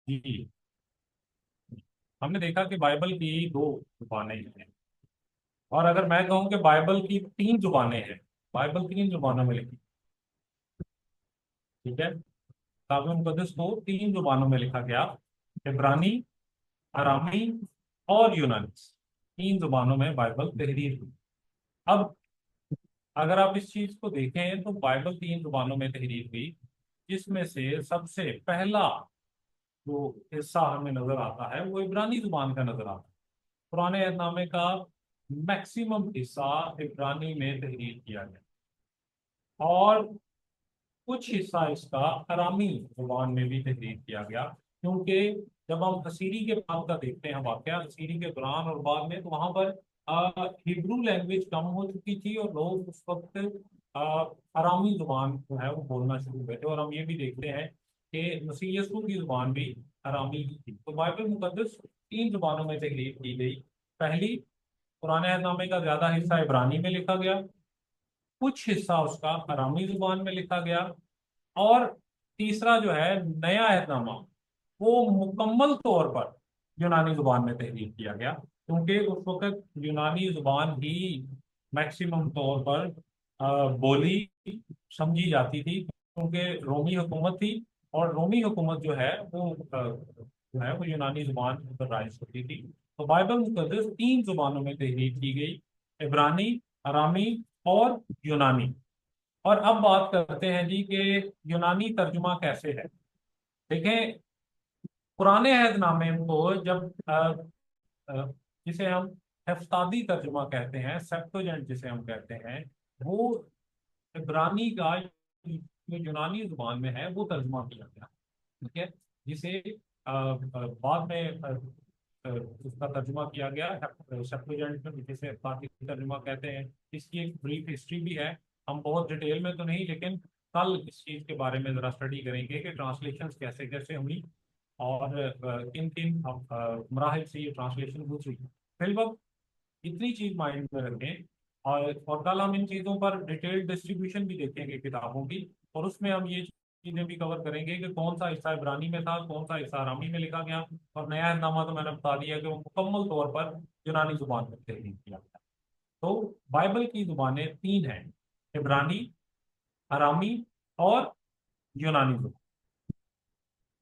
जी, हमने देखा कि बाइबल की दो जुबानें हैं। और अगर मैं कहूँ कि बाइबल की तीन जुबानें हैं, बाइबल तीन जुबानों में लिखी, ठीक है। किताब मुकद्दस को तीन जुबानों में लिखा गया, इब्रानी, अरामी और यूनानी। तीन जुबानों में बाइबल तहरीर हुई। अब अगर आप इस चीज को देखें तो बाइबल तीन जुबानों में तहरीर हुई, जिसमें से सबसे पहला जो हिस्सा हमें नजर आता है वो इब्रानी जुबान का नजर आता है। पुराने अहदनामे का मैक्सिमम हिस्सा इब्रानी में तहरीर किया गया, और कुछ हिस्सा इसका अरामी जुबान में भी तहरीर किया गया। क्योंकि जब हम असीरी के बाद का देखते हैं वाकया, असीरी के दौरान और बाद में, तो वहां पर हिब्रू लैंग्वेज कम हो चुकी थी और लोग उस वक्त अ, अरामी जुबान जो है वो बोलना शुरू हुए थे। और हम ये भी देखते हैं कि मसीह यीशु की जुबान भी अरामी ही थी। तो बाइबल मुकद्दस तीन जुबानों में तहरीर की गई। पहली, पुराने अहदनामे का ज्यादा हिस्सा इब्रानी में लिखा गया, कुछ हिस्सा उसका अरामी जुबान में लिखा गया, और तीसरा जो है नया अहदनामा, वो मुकम्मल तौर पर यूनानी जुबान में तहरीर किया गया। क्योंकि उस वक्त यूनानी जुबान ही मैक्सिमम तौर पर बोली समझी जाती थी, क्योंकि रोमी हुकूमत थी। और रोमी हुकूमत जो है वो यूनानी जुबान पर राइज होती थी। तो बाइबल मुकद्दस तीन जुबानों में तहरीर की गई, इब्रानी, अरामी और यूनानी। और अब बात करते हैं जी कि यूनानी तर्जुमा कैसे है। देखें, पुराने अहदनामे को जब अ, जिसे हम हफ्तादी तर्जुमा कहते हैं, सेप्टुअजिंट जिसे हम कहते हैं, वो इब्रानी का जो यूनानी जुबान में है वो तर्जुमा किया गया, ठीक है। जिसे बाद में उसका तर्जुमा किया गया सेप्टुअजिंट में, जिसे हफ्तादी तर्जुमा कहते हैं। इसकी एक ब्रीफ हिस्ट्री भी है। हम बहुत डिटेल में तो नहीं, लेकिन कल इस चीज के बारे में जरा स्टडी करेंगे कि ट्रांसलेशन कैसे कैसे हुई और किन किन मराहल से ये ट्रांसलेशन गुजरी। फिलहाल इतनी चीज माइंड में रखें। और कल हम इन चीजों पर डिटेल्ड डिस्ट्रीब्यूशन भी देखेंगे किताबों की, और उसमें हम ये चीजें भी कवर करेंगे कि कौन सा हिस्सा इब्रानी में था, कौन सा हिस्सा अरामी में लिखा गया। और नया नामा तो मैंने बता दिया कि वो मुकम्मल तौर पर यूनानी जुबान में तहरीर किया गया। तो बाइबल की जुबानें तीन हैं, इब्रानी, अरामी और यूनानी जुबान।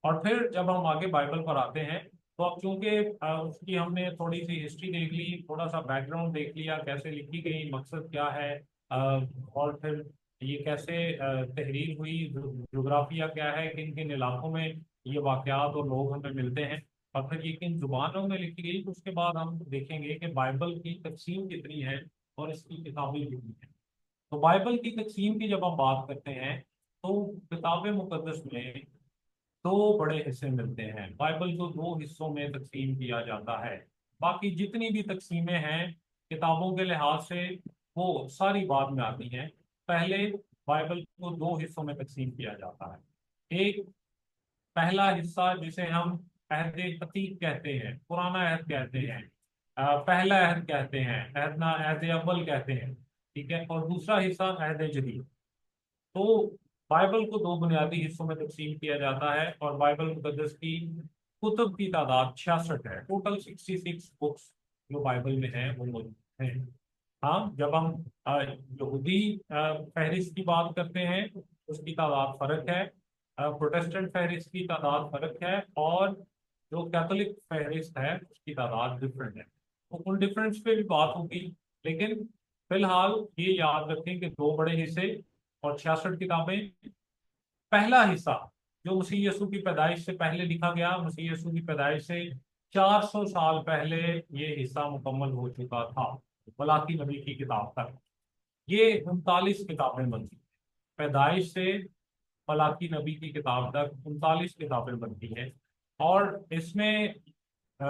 और फिर जब हम आगे बाइबल पर आते हैं, तो अब चूंकि उसकी हमने थोड़ी सी हिस्ट्री देख ली, थोड़ा सा बैकग्राउंड देख लिया, कैसे लिखी गई, मकसद क्या है, और फिर ये कैसे तहरीर हुई, जोग्राफिया क्या है, किन किन इलाकों में ये वाकयात और लोग हमें मिलते हैं, और फिर ये किन जुबानों में लिखी गई, तो उसके बाद हम देखेंगे कि बाइबल की तकसीम कितनी है और इसकी किताबें कितनी हैं। तो बाइबल की तकसीम की जब हम बात करते हैं, तो किताब मुकद्दस में दो बड़े हिस्से मिलते हैं। बाइबल को दो हिस्सों में तकसीम किया जाता है। बाकी जितनी भी तकसीमें हैं किताबों के लिहाज से, वो सारी बाद में आती हैं। पहले बाइबल को दो हिस्सों में तकसीम किया जाता है। एक, पहला हिस्सा जिसे हम अहद अतीक कहते हैं, पुराना अहद कहते हैं, पहला अहद कहते हैं, अहदना अहद अव्वल कहते हैं, ठीक है। और दूसरा हिस्सा अहद जदीद। तो बाइबल को दो बुनियादी हिस्सों में तकसीम किया जाता है, और बाइबल मुकद्दस की कुतुब की तादाद 66 है। टोटल 66 बुक्स जो बाइबल में है वो मौजूद हैं। हाँ, जब हम यहूदी फहरिस्त की बात करते हैं उसकी तादाद फर्क है, प्रोटेस्टेंट फहरिस्त की तादाद फर्क है, और जो कैथोलिक फहरिस्त है उसकी तादाद डिफरेंट है। तो उन डिफरेंस पे भी बात होगी, लेकिन फिलहाल ये याद रखें कि दो बड़े हिस्से और 66 किताबें। पहला हिस्सा जो मसीह यीशु की पैदाइश से पहले लिखा गया, मसीह यीशु की पैदाइश से 400 साल पहले ये हिस्सा मुकम्मल हो चुका था, मलाकी नबी की किताब तक। ये 39 किताबें बनती हैं। पैदाइश से मलाकी नबी की किताब तक 39 किताबें बनती हैं। और इसमें अ,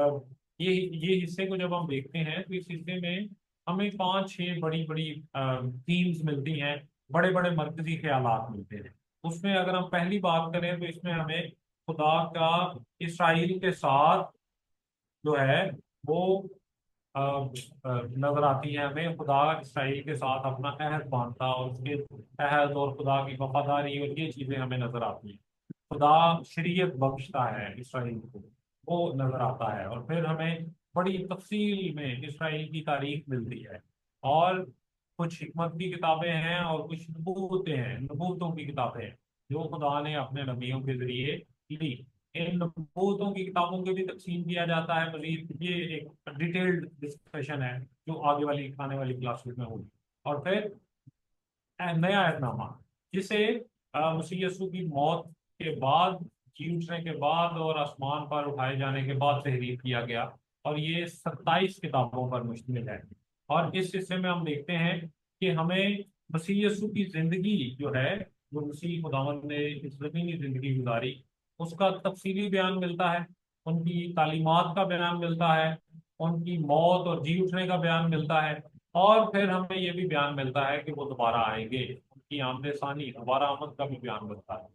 ये हिस्से को जब हम देखते हैं तो इस हिस्से में हमें पांच छह बड़ी बड़ी थीम्स मिलती हैं, बड़े बड़े मरकजी ख्यालात मिलते हैं। उसमें अगर हम पहली बात करें तो इसमें हमें खुदा का इसराइल के साथ जो है वो नजर आती है। हमें खुदा इसराइल के साथ अपना अहद बांधता और उसके अहद और खुदा की वफादारी और ये चीजें हमें नजर आती हैं। खुदा शरीयत बख्शता है इसराइल को, वो नजर आता है। और फिर हमें बड़ी तफसील में इसराइल की तारीख मिलती है। और कुछ हिकमत की किताबें हैं और कुछ नबूवतें हैं, नबूवतों की किताबें हैं जो खुदा ने अपने नबियों के जरिए ली। इन नबूवतों की किताबों को भी तकसीम किया जाता है मजीद। ये एक डिटेल्ड डिस्कशन है जो आने वाली क्लासेस में होगी। और फिर नया ऐतनामा, जिसे मसीह यीशु की मौत के बाद, जी उठने के बाद और आसमान पर उठाए जाने के बाद तहरीर किया गया। और ये 27 किताबों पर मुश्तमिल है। और इस हिस्से में हम देखते हैं कि हमें मसीह यीशु की जिंदगी जो है, जो मसीह खुदावंद ने इस ज़मीनी जिंदगी गुजारी, उसका तफसीली बयान मिलता है। उनकी तालीमात का बयान मिलता है, उनकी मौत और जी उठने का बयान मिलता है। और फिर हमें ये भी बयान मिलता है कि वो दोबारा आएंगे, उनकी आमद सानी, दोबारा आमद का भी बयान मिलता है।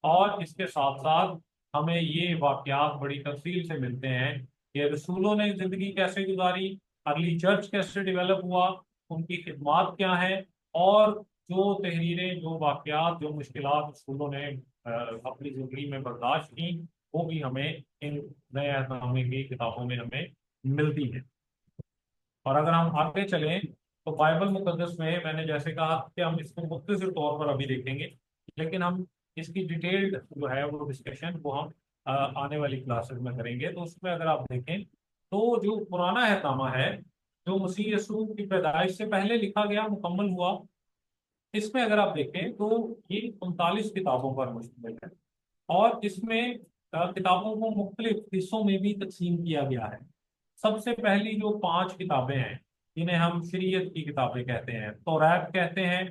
और इसके साथ साथ हमें ये वाकयात बड़ी तफसील से मिलते हैं कि रसूलों ने जिंदगी कैसे गुजारी, अर्ली चर्च कैसे डेवलप हुआ, उनकी खिदमात क्या है, और जो तहरीरें, जो वाकयात, जो मुश्किलात रसूलों ने अपनी जिंदगी में बर्दाश्त की, वो भी हमें इन नए अहदनामे की किताबों में हमें मिलती है। और अगर हम आगे चलें तो बाइबल मुकद्दस में मैंने जैसे कहा कि हम इसको मुख्तसर तौर पर अभी देखेंगे, लेकिन हम इसकी डिटेल्ड जो है वो डिस्कशन वो हम आने वाली क्लासेस में करेंगे। तो उसमें अगर आप देखें तो जो पुराना एहतनामा है, जो मसीह यीशु की पैदाइश से पहले लिखा गया, मुकम्मल हुआ, इसमें अगर आप देखें तो ये 39 किताबों पर मुश्तमिल है। और इसमें किताबों को मुख्तलिफ हिस्सों में भी तकसीम किया गया है। सबसे पहली जो 5 किताबें हैं, जिन्हें हम शरीयत की किताबें कहते हैं, तौरात कहते हैं,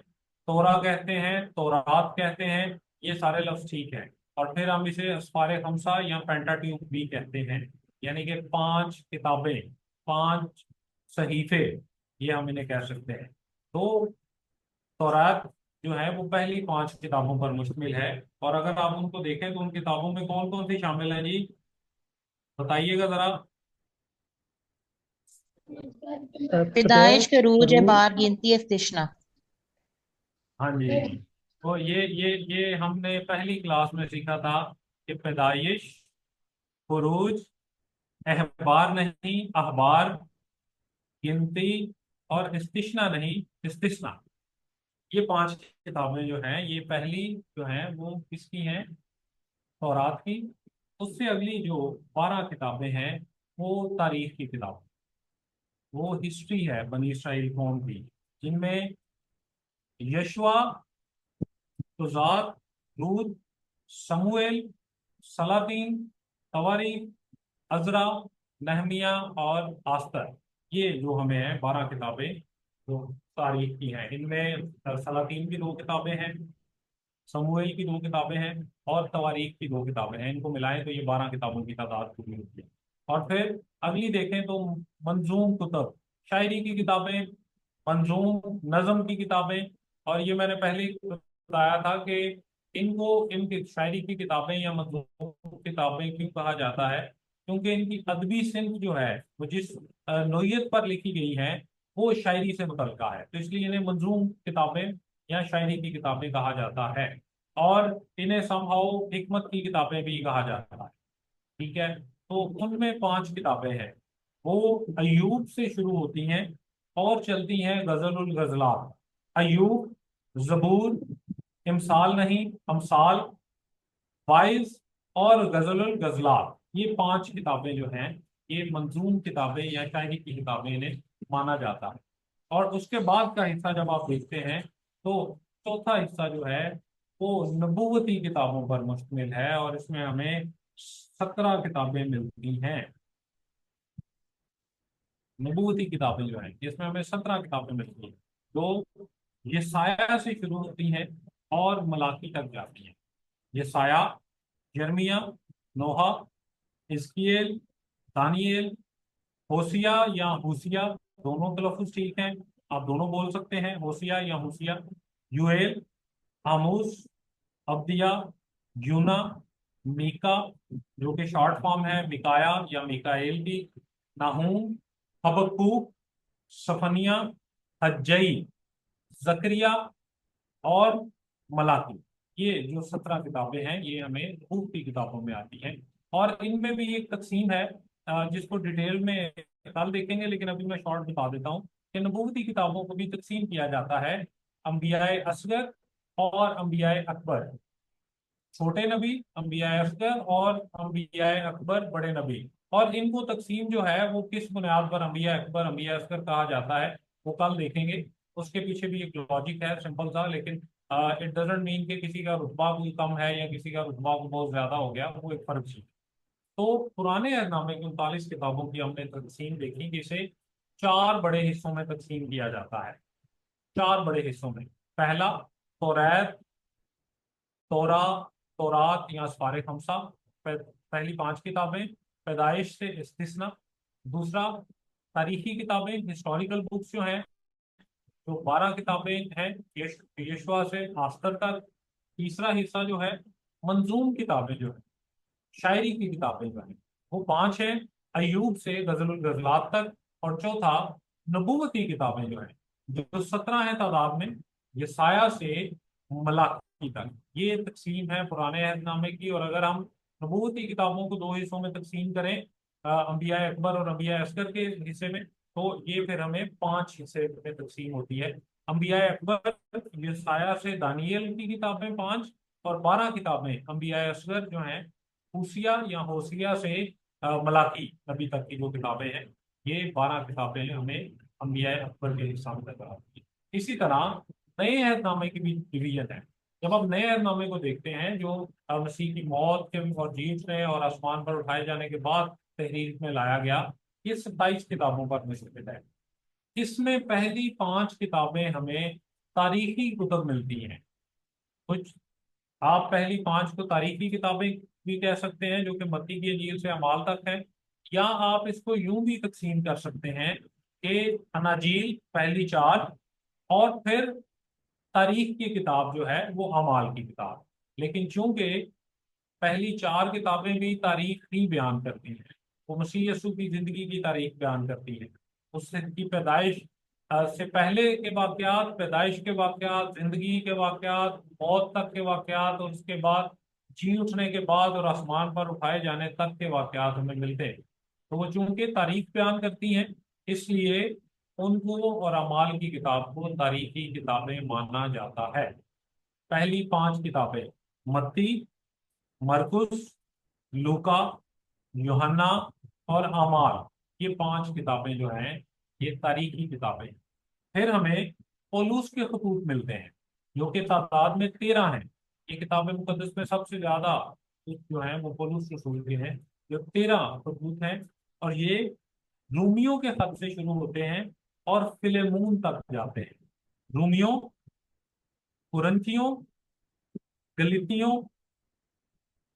तोरा कहते हैं, तौरात कहते हैं, ये सारे लफ्ज ठीक हैं। और फिर हम इसे अस्फार खमसा या पेंटाट्यूक भी कहते हैं, यानी कि 5 किताबें, 5 सहीफे, ये हम इन्हें कह सकते हैं। तो तौरात जो है वो पहली 5 किताबों पर मुश्तमिल है। और अगर आप उनको देखें तो उन किताबों में कौन कौन सी शामिल है जी, बताइएगा जरा। पैदाइश, खरूज, खरूज। बार, गिनती, इफ्तिशना। हाँ जी। तो ये हमने पहली क्लास में सीखा था कि पैदाइश, खुरूज, अहबार नहीं अहबार, गिनती, और इस्तिशना नहीं इस्तिस्ना, ये 5 किताबें जो हैं, ये पहली जो हैं वो किसकी हैं, तौरात की। उससे अगली जो 12 किताबें हैं वो तारीख की किताब, वो हिस्ट्री है बनी इसराइल कौम की, जिनमें यशवा, तुजार, रूद, समूएल, सलातीन, तवारीख, अजरा, नहमिया और आस्तर, ये जो हमें है 12 किताबें जो तारीख की हैं। इनमें सलातीन की 2 किताबें हैं, समूएल की 2 किताबें हैं, और तवारीख की 2 किताबें हैं। इनको मिलाएं तो ये 12 किताबों की तादाद पूरी होती है। और फिर अगली देखें तो मंजूम कुतब, शायरी की किताबें, मंजूम नज़म की किताबें। और ये मैंने पहले ही बताया था कि इनको, इनकी शायरी की किताबें या मंजूम किताबें क्यों कहा जाता है, क्योंकि इनकी अदबी सिंथ जो है वो जिस नोयत पर लिखी गई है वो शायरी से मुतल्लिका है, तो इसलिए इन्हें मंजूम किताबें या शायरी की किताबें कहा जाता है। और इन्हें समहाउ हिकमत की किताबें भी कहा जाता है। ठीक है। तो उनमें 5 किताबें हैं, वो अय्यूब से शुरू होती हैं और चलती हैं गजलुल गजलात, अय्यूब, जबूर, इमसाल नहीं अमसाल, वाइज, और गजलुल गजलात, ये 5 किताबें जो हैं ये मंजूम किताबें या शायरी की किताबें इन्हें माना जाता है। और उसके बाद का हिस्सा जब आप देखते हैं तो चौथा हिस्सा जो है वो नबूवती किताबों पर मुश्तमिल है, और इसमें हमें 17 किताबें मिलती हैं। नबूवती किताबें जो हैं इसमें हमें 17 किताबें मिलती हैं, जो यसाया से शुरू होती हैं और मलाकी तक जाती हैं। यसाया, यर्मिया, नोहा, हिजकिय्येल, दानियेल, होसिया या होसिया, दोनों तलफ़ुज़ ठीक हैं, आप दोनों बोल सकते हैं, होसिया या होसिया, यूएल, आमूस, अब्दिया, यूना, मीका, जो कि शॉर्ट फॉर्म है मिकाया या मिकाएल की, नाहूम, हबक्कूक, सफनिया, हज्जई, जकरिया और मलाकी। ये जो 17 किताबें हैं ये हमें नबूवत की किताबों में आती हैं। और इनमें भी एक तकसीम है जिसको डिटेल में कल देखेंगे, लेकिन अभी मैं शॉर्ट बता देता हूँ कि नबूवती किताबों को भी तकसीम किया जाता है अंबियाए असगर और अंबियाए अकबर। छोटे नबी अंबियाए असगर और अंबियाए अकबर बड़े नबी। और इनको तकसीम जो है वो किस बुनियाद पर अंबिया अकबर अंबिया असगर कहा जाता है वो कल देखेंगे। उसके पीछे भी एक लॉजिक है सिंपल सा, लेकिन इट डजेंट मीन कि किसी का रुतबा कोई कम है या किसी का रुतबा बहुत ज्यादा हो गया, वो एक फर्क चीज। तो पुराने अहदनामे की 39 किताबों की हमने तकसीम देखी कि इसे 4 बड़े हिस्सों में तकसीम किया जाता है। 4 बड़े हिस्सों में। पहला तौरात, तोरा, तौरात या अस्फार खमसा, पहली 5 किताबें पैदाइश से इस्तिस्ना। दूसरा तारीखी किताबें, हिस्टोरिकल बुक्स जो हैं, जो 12 किताबें हैं यशवा से आस्तर तक। तीसरा हिस्सा जो है मंजूम किताबें जो है, शायरी की किताबें जो है वो 5 हैं, अयूब से गजल गजलात तक। और चौथा नबूवती किताबें जो है, जो 17 है तादाद में, ये साया से मलाकी तक। ये तकसीम है पुराने अहदनामे की। और अगर हम नबूवती किताबों को 2 हिस्सों में तकसीम करें, अंबिया अकबर और अंबिया असगर के हिस्से में, तो ये फिर हमें 5 हिस्से में तकसीम होती है। अंबिया अकबर ये साया से दानियल की किताबें 5, और 12 किताबें अंबिया असगर जो हैं हूसिया या होसिया से मलाकी नबी तक की जो किताबें हैं, ये 12 किताबें हमें अंबिया अकबर के हिस्सा में नजर आती है। इसी तरह नए अहदनामे की भी डिवीजन है। जब हम नए अहदनामे को देखते हैं जो मसीह की मौत के और जी उठने और आसमान पर उठाए जाने के बाद तहरीर में लाया गया, ये 27 किताबों पर मुश्तमिल है। इसमें पहली 5 किताबें हमें तारीखी कुतुब मिलती हैं। कुछ आप पहली 5 को तारीखी किताबें भी कह सकते हैं, जो कि मत्ती की इंजील से अमाल तक है। या आप इसको यूं भी तकसीम कर सकते हैं कि अनाजील पहली 4, और फिर तारीख की किताब जो है वो अमाल की किताब। लेकिन चूंकि पहली 4 किताबें भी तारीख ही बयान करती हैं, वो मसीह यीशु की जिंदगी की तारीख बयान करती है, उससे की पैदाइश से पहले के वाकयात, पैदाइश के वाकयात, जिंदगी के वाकयात, मौत तक के वाकयात, और उसके बाद जी उठने के बाद और आसमान पर उठाए जाने तक के वाकयात हमें मिलते हैं। तो वो चूंकि तारीख बयान करती हैं, इसलिए उनको और अमाल की किताब को तारीखी किताबें माना जाता है। पहली 5 किताबें मत्ती, मरकुस, लूका, यूहन्ना और अमाल, ये 5 किताबें जो हैं ये तारीखी किताबें। फिर हमें पौलुस के खतूत मिलते हैं, जो कि तादाद में 13 हैं। ये किताब मुकद्दस में सबसे ज्यादा खतूत जो हैं वो पौलुस रसूल के हैं, जो 13 खतूत हैं। और ये रूमियों के खत से शुरू होते हैं और फिलेमून तक जाते हैं। रूमियों, कुरंथियों, गलितियों,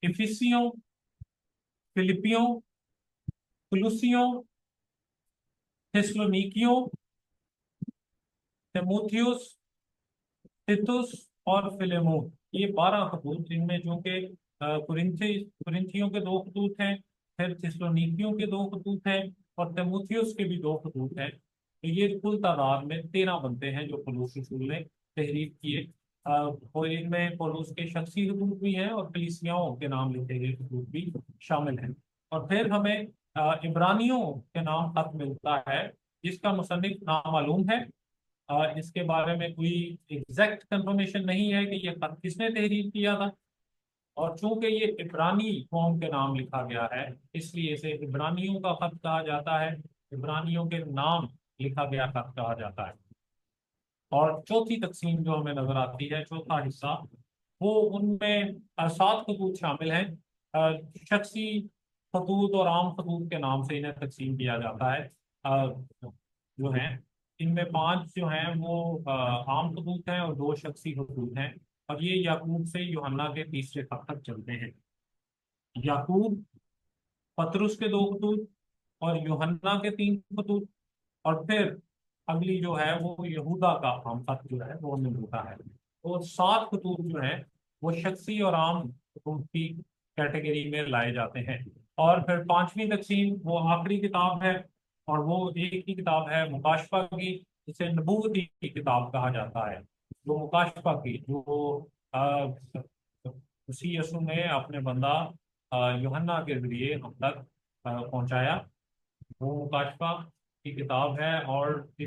इफिसियों, फिलिपियों, कुलुसियों, थिस्सलुनीकियों, तिमुथियुस, तीतुस और फिलेमोन, ये 12 खतूत, इनमें जो कि कुरिन्थियों के 2 खतूत हैं, फिर थिस्सलुनीकियों के 2 खतूत हैं, और तिमुथियुस के भी 2 खतूत हैं। तो ये कुल तादाद में 13 बनते हैं जो पौलुस रसूल ने तहरीर किए। और इनमें पौलुस के शख्सी खतूत भी हैं और कलीसियाओं के नाम लिखे गए खतूत भी शामिल हैं। और फिर हमें इब्रानियों के नाम खत मिलता है, जिसका मुसन्निफ नामालूम है। इसके बारे में कोई एग्जैक्ट कंफर्मेशन नहीं है कि ये खत किसने तहरीर किया था। और चूंकि ये इब्रानी कौम के नाम लिखा गया है, इसलिए इसे इब्रानियों का खत कहा जाता है। इब्रानियों के नाम लिखा गया खत कहा जाता है। और चौथी तकसीम जो हमें नजर आती है, चौथा हिस्सा, वो उनमें 7 खतूत शामिल हैं। शख्सी खतूत और आम खतूत के नाम से इन्हें तकसीम किया जाता है। जो हैं इनमें 5 जो हैं वो आम खतूत हैं और 2 शख्सी खतूत हैं। और ये याकूब से यूहन्ना के तीसरे खत तक चलते हैं। याकूब, पतरुस के 2 खतूत, और यूहन्ना के 3 खतूत। और फिर अगली जो है वो यहूदा का आम खत जो है वो हमें मिलता है। तो 7 खतूत जो है वो शख्सी और आम खतूत की कैटेगरी में लाए जाते हैं। और फिर 5वीं तकसीम वो आखिरी किताब है, और वो एक ही किताब है मुकाशफा की, जिसे नबूवती की किताब कहा जाता है। जो मुकाशफा की जो अ, उसी यीशु ने अपने बंदा यूहन्ना के जरिए हम तक पहुंचाया। वो मुकाशफा की किताब है और